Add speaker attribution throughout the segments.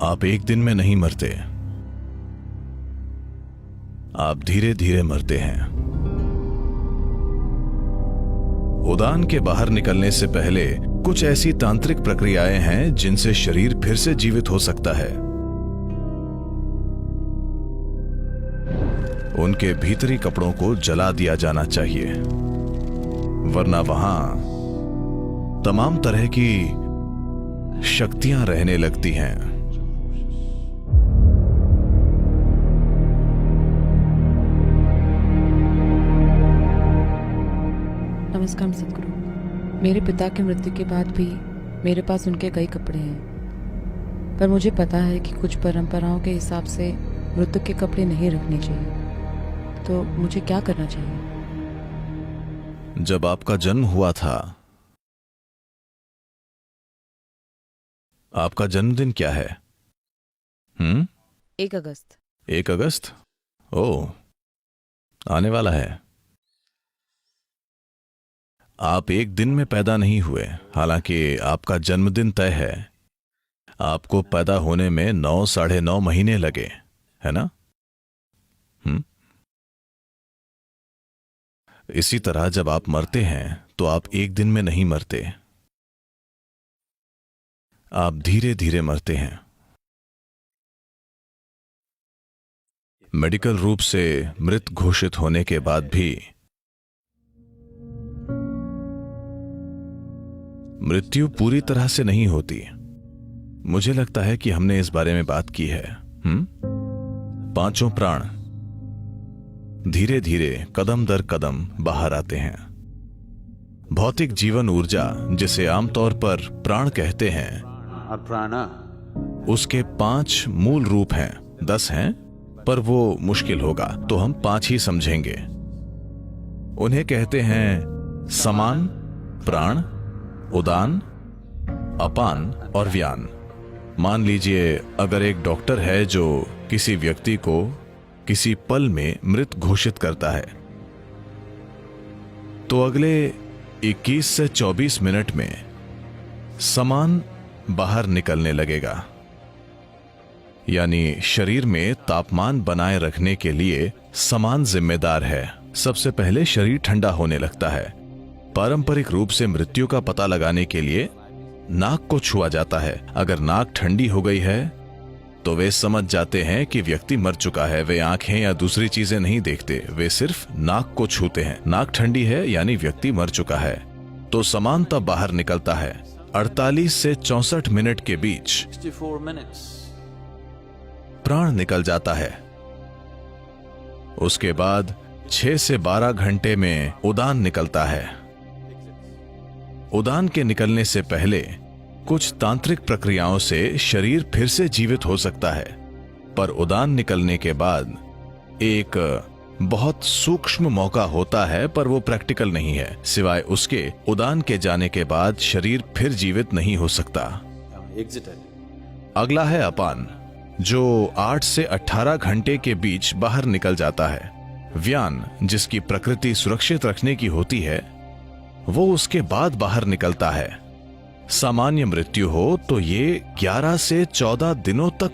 Speaker 1: आप एक दिन में नहीं मरते, आप धीरे धीरे मरते हैं। उड़ान के बाहर निकलने से पहले कुछ ऐसी तांत्रिक प्रक्रियाएं हैं जिनसे शरीर फिर से जीवित हो सकता है। उनके भीतरी कपड़ों को जला दिया जाना चाहिए, वरना वहां तमाम तरह की शक्तियां रहने लगती हैं।
Speaker 2: नमस्कार सदगुरु। मेरे पिता की मृत्यु के बाद भी मेरे पास उनके कई कपड़े हैं, पर मुझे पता है कि कुछ परंपराओं के हिसाब से मृत्यु के कपड़े नहीं रखने चाहिए। तो मुझे क्या करना चाहिए?
Speaker 1: जब आपका जन्म हुआ था, आपका जन्मदिन क्या है?
Speaker 2: 1 अगस्त।
Speaker 1: 1 अगस्त? ओह, आने वाला है। आप एक दिन में पैदा नहीं हुए, हालांकि आपका जन्मदिन तय है। आपको पैदा होने में 9 साढ़े 9 महीने लगे, है ना? इसी तरह जब आप मरते हैं तो आप एक दिन में नहीं मरते, आप धीरे धीरे मरते हैं। मेडिकल रूप से मृत घोषित होने के बाद भी मृत्यु पूरी तरह से नहीं होती। मुझे लगता है कि हमने इस बारे में बात की है। 5 प्राण धीरे धीरे कदम दर कदम बाहर आते हैं। भौतिक जीवन ऊर्जा, जिसे आमतौर पर प्राण कहते हैं, उसके 5 मूल रूप हैं। 10 हैं, पर वो मुश्किल होगा, तो हम 5 ही समझेंगे। उन्हें कहते हैं समान, प्राण, उदान, अपान और व्यान। मान लीजिए अगर एक डॉक्टर है जो किसी व्यक्ति को किसी पल में मृत घोषित करता है, तो अगले 21 से 24 मिनट में समान बाहर निकलने लगेगा। यानी शरीर में तापमान बनाए रखने के लिए समान जिम्मेदार है। सबसे पहले शरीर ठंडा होने लगता है। पारंपरिक रूप से मृत्यु का पता लगाने के लिए नाक को छुआ जाता है। अगर नाक ठंडी हो गई है तो वे समझ जाते हैं कि व्यक्ति मर चुका है। वे आंखें या दूसरी चीजें नहीं देखते, वे सिर्फ नाक को छूते हैं। नाक ठंडी है यानी व्यक्ति मर चुका है। तो समान तब बाहर निकलता है। 48 से 64 मिनट के बीच प्राण निकल जाता है। उसके बाद 6 से 12 घंटे में उड़ान निकलता है। उड़ान के निकलने से पहले कुछ तांत्रिक प्रक्रियाओं से शरीर फिर से जीवित हो सकता है, पर उड़ान निकलने के बाद एक बहुत सूक्ष्म मौका होता है, पर वो प्रैक्टिकल नहीं है। सिवाय उसके, उड़ान के जाने के बाद शरीर फिर जीवित नहीं हो सकता। अगला है अपान, जो 8 से 18 घंटे के बीच बाहर निकल जाता है। व्यान, जिसकी प्रकृति सुरक्षित रखने की होती है, वो उसके बाद बाहर निकलता है। सामान्य मृत्यु हो तो ये 11 से 14 दिनों तक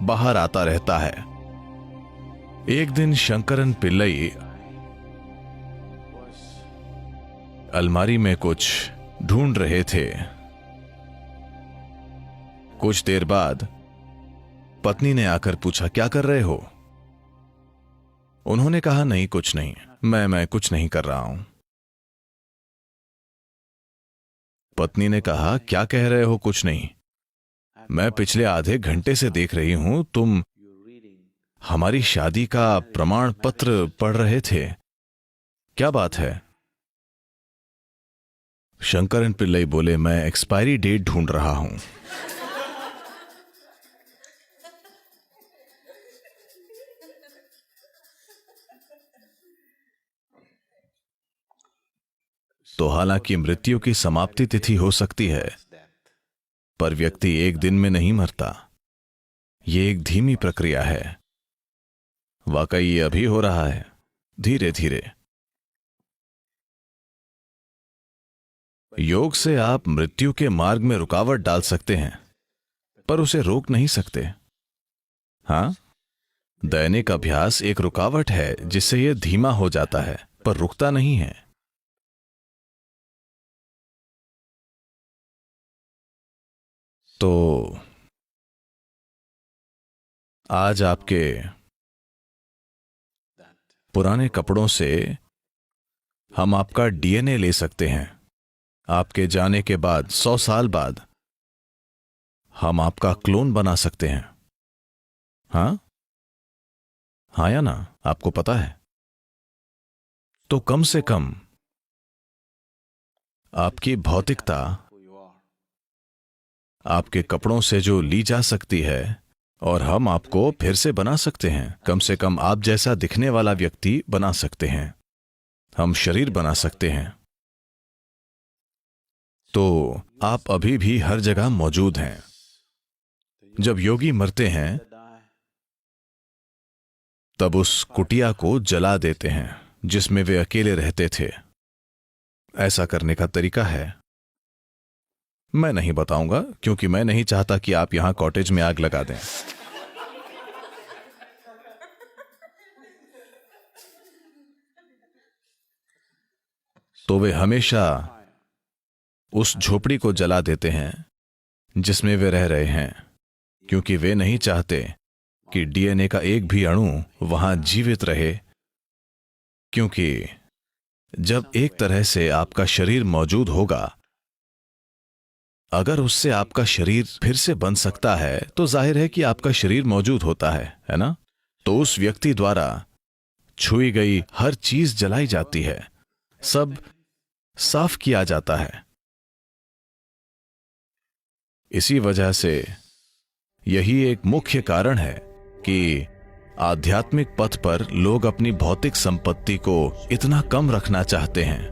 Speaker 1: बाहर आता रहता है। एक दिन शंकरन पिल्लई अलमारी में कुछ ढूंढ रहे थे। कुछ देर बाद पत्नी ने आकर पूछा, क्या कर रहे हो? उन्होंने कहा, नहीं कुछ नहीं, मैं कुछ नहीं कर रहा हूं। पत्नी ने कहा, क्या कह रहे हो कुछ नहीं? मैं पिछले आधे घंटे से देख रही हूं, तुम हमारी शादी का प्रमाण पत्र पढ़ रहे थे, क्या बात है? शंकरन पिल्लई बोले, मैं एक्सपायरी डेट ढूंढ रहा हूं। तो हालांकि मृत्यु की समाप्ति तिथि हो सकती है, पर व्यक्ति एक दिन में नहीं मरता। यह एक धीमी प्रक्रिया है। वाकई ये अभी हो रहा है, धीरे धीरे। योग से आप मृत्यु के मार्ग में रुकावट डाल सकते हैं, पर उसे रोक नहीं सकते। हाँ, दैनिक अभ्यास एक रुकावट है जिससे यह धीमा हो जाता है, पर रुकता नहीं है। तो आज आपके पुराने कपड़ों से हम आपका डीएनए ले सकते हैं। आपके जाने के बाद 100 साल बाद हम आपका क्लोन बना सकते हैं। हाँ हाँ या ना, आपको पता है? तो कम से कम आपकी भौतिकता आपके कपड़ों से जो ली जा सकती है, और हम आपको फिर से बना सकते हैं। कम से कम आप जैसा दिखने वाला व्यक्ति बना सकते हैं। हम शरीर बना सकते हैं। तो आप अभी भी हर जगह मौजूद हैं। जब योगी मरते हैं तब उस कुटिया को जला देते हैं जिसमें वे अकेले रहते थे। ऐसा करने का तरीका है, मैं नहीं बताऊंगा क्योंकि मैं नहीं चाहता कि आप यहां कॉटेज में आग लगा दें। तो वे हमेशा उस झोपड़ी को जला देते हैं जिसमें वे रह रहे हैं, क्योंकि वे नहीं चाहते कि डीएनए का एक भी अणु वहां जीवित रहे। क्योंकि जब एक तरह से आपका शरीर मौजूद होगा, अगर उससे आपका शरीर फिर से बन सकता है तो जाहिर है कि आपका शरीर मौजूद होता है ना? तो उस व्यक्ति द्वारा छुई गई हर चीज जलाई जाती है, सब साफ किया जाता है। इसी वजह से यही एक मुख्य कारण है कि आध्यात्मिक पथ पर लोग अपनी भौतिक संपत्ति को इतना कम रखना चाहते हैं।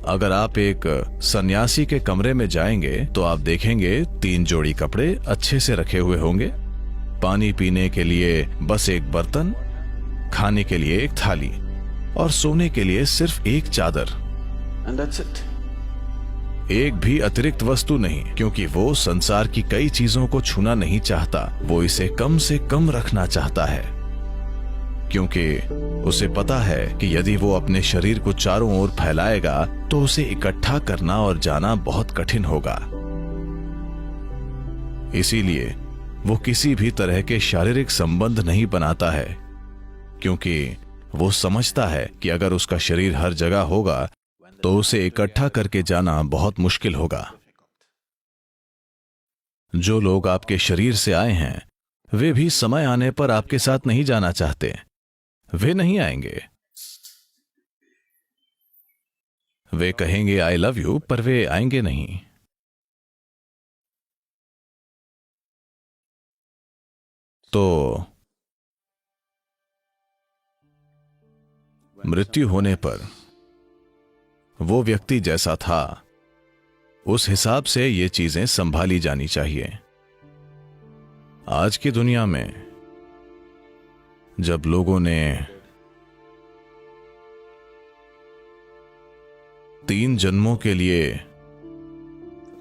Speaker 1: अगर आप एक सन्यासी के कमरे में जाएंगे तो आप देखेंगे 3 जोड़ी कपड़े अच्छे से रखे हुए होंगे, पानी पीने के लिए बस एक बर्तन, खाने के लिए एक थाली और सोने के लिए सिर्फ एक चादर।
Speaker 3: And that's it.
Speaker 1: एक भी अतिरिक्त वस्तु नहीं, क्योंकि वो संसार की कई चीजों को छूना नहीं चाहता। वो इसे कम से कम रखना चाहता है, क्योंकि उसे पता है कि यदि वो अपने शरीर को चारों ओर फैलाएगा तो उसे इकट्ठा करना और जाना बहुत कठिन होगा। इसीलिए वो किसी भी तरह के शारीरिक संबंध नहीं बनाता है, क्योंकि वो समझता है कि अगर उसका शरीर हर जगह होगा तो उसे इकट्ठा करके जाना बहुत मुश्किल होगा। जो लोग आपके शरीर से आए हैं वे भी समय आने पर आपके साथ नहीं जाना चाहते। वे नहीं आएंगे। वे कहेंगे आई लव यू, पर वे आएंगे नहीं। तो मृत्यु होने पर वो व्यक्ति जैसा था उस हिसाब से ये चीजें संभाली जानी चाहिए। आज की दुनिया में जब लोगों ने 3 जन्मों के लिए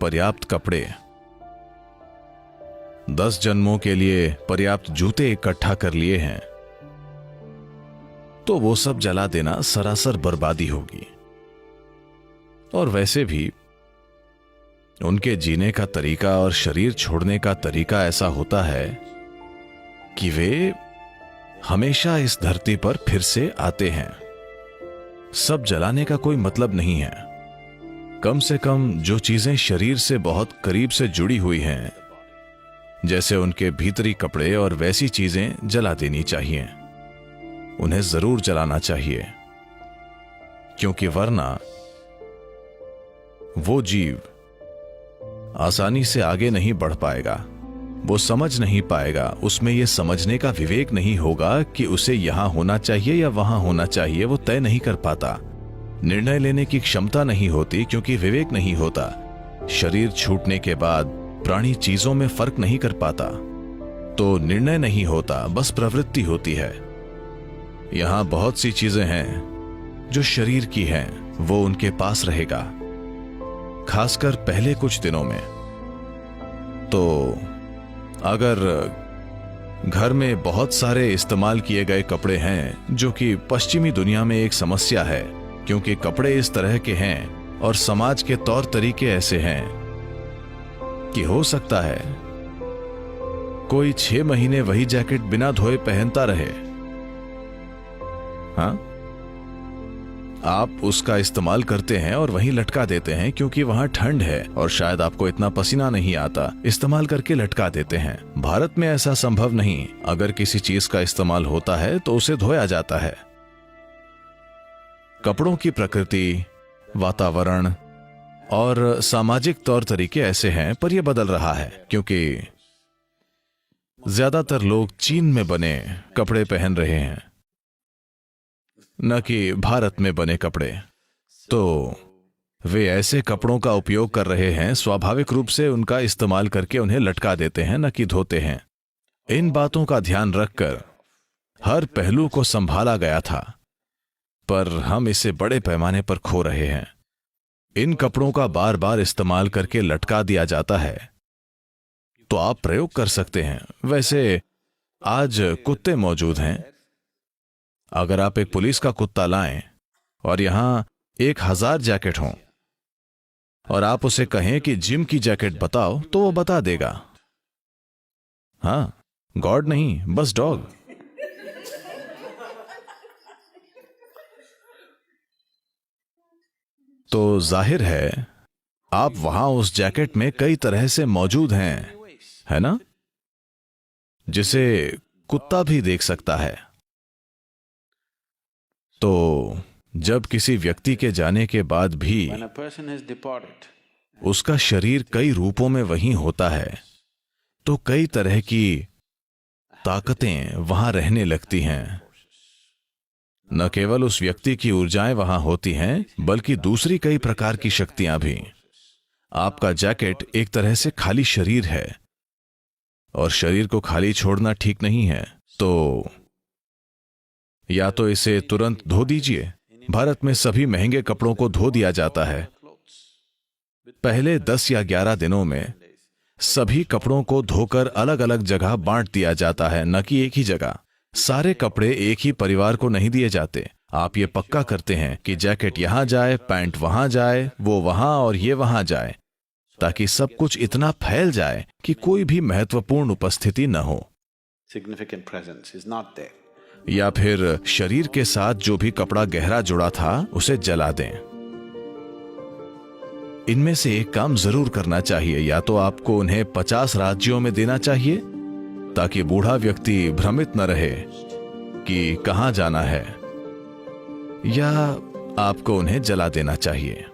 Speaker 1: पर्याप्त कपड़े, 10 जन्मों के लिए पर्याप्त जूते इकट्ठा कर लिए हैं, तो वो सब जला देना सरासर बर्बादी होगी। और वैसे भी उनके जीने का तरीका और शरीर छोड़ने का तरीका ऐसा होता है कि वे हमेशा इस धरती पर फिर से आते हैं। सब जलाने का कोई मतलब नहीं है। कम से कम जो चीजें शरीर से बहुत करीब से जुड़ी हुई हैं, जैसे उनके भीतरी कपड़े और वैसी चीजें जला देनी चाहिए। उन्हें जरूर जलाना चाहिए, क्योंकि वरना वो जीव आसानी से आगे नहीं बढ़ पाएगा। वो समझ नहीं पाएगा, उसमें यह समझने का विवेक नहीं होगा कि उसे यहां होना चाहिए या वहां होना चाहिए। वो तय नहीं कर पाता। निर्णय लेने की क्षमता नहीं होती, क्योंकि विवेक नहीं होता। शरीर छूटने के बाद प्राणी चीजों में फर्क नहीं कर पाता, तो निर्णय नहीं होता, बस प्रवृत्ति होती है। यहां बहुत सी चीजें हैं जो शरीर की हैं, वो उनके पास रहेगा, खासकर पहले कुछ दिनों में। तो अगर घर में बहुत सारे इस्तेमाल किए गए कपड़े हैं, जो कि पश्चिमी दुनिया में एक समस्या है, क्योंकि कपड़े इस तरह के हैं और समाज के तौर तरीके ऐसे हैं कि हो सकता है कोई 6 महीने वही जैकेट बिना धोए पहनता रहे। हाँ, आप उसका इस्तेमाल करते हैं और वहीं लटका देते हैं क्योंकि वहां ठंड है और शायद आपको इतना पसीना नहीं आता, इस्तेमाल करके लटका देते हैं। भारत में ऐसा संभव नहीं। अगर किसी चीज का इस्तेमाल होता है तो उसे धोया जाता है। कपड़ों की प्रकृति, वातावरण और सामाजिक तौर तरीके ऐसे हैं, पर यह बदल रहा है क्योंकि ज्यादातर लोग चीन में बने कपड़े पहन रहे हैं, न कि भारत में बने कपड़े। तो वे ऐसे कपड़ों का उपयोग कर रहे हैं, स्वाभाविक रूप से उनका इस्तेमाल करके उन्हें लटका देते हैं, न कि धोते हैं। इन बातों का ध्यान रखकर हर पहलू को संभाला गया था, पर हम इसे बड़े पैमाने पर खो रहे हैं। इन कपड़ों का बार बार इस्तेमाल करके लटका दिया जाता है। तो आप प्रयोग कर सकते हैं। वैसे आज कुत्ते मौजूद हैं। अगर आप एक पुलिस का कुत्ता लाएं और यहां 1000 जैकेट हों और आप उसे कहें कि जिम की जैकेट बताओ, तो वो बता देगा। हां, गॉड नहीं, बस डॉग। तो जाहिर है आप वहां उस जैकेट में कई तरह से मौजूद हैं, है ना, जिसे कुत्ता भी देख सकता है। तो जब किसी व्यक्ति के जाने के बाद भी उसका शरीर कई रूपों में वहीं होता है, तो कई तरह की ताकतें वहां रहने लगती हैं। न केवल उस व्यक्ति की ऊर्जाएं वहां होती हैं, बल्कि दूसरी कई प्रकार की शक्तियां भी। आपका जैकेट एक तरह से खाली शरीर है और शरीर को खाली छोड़ना ठीक नहीं है। तो या तो इसे तुरंत धो दीजिए। भारत में सभी महंगे कपड़ों को धो दिया जाता है। पहले 10 या 11 दिनों में सभी कपड़ों को धोकर अलग अलग जगह बांट दिया जाता है, न कि एक ही जगह। सारे कपड़े एक ही परिवार को नहीं दिए जाते। आप ये पक्का करते हैं कि जैकेट यहां जाए, पैंट वहां जाए, वो वहां और ये वहां जाए, ताकि सब कुछ इतना फैल जाए कि कोई भी महत्वपूर्ण उपस्थिति न हो। या फिर शरीर के साथ जो भी कपड़ा गहरा जुड़ा था उसे जला दें। इनमें से एक काम जरूर करना चाहिए। या तो आपको उन्हें 50 राज्यों में देना चाहिए ताकि बूढ़ा व्यक्ति भ्रमित न रहे कि कहां जाना है, या आपको उन्हें जला देना चाहिए।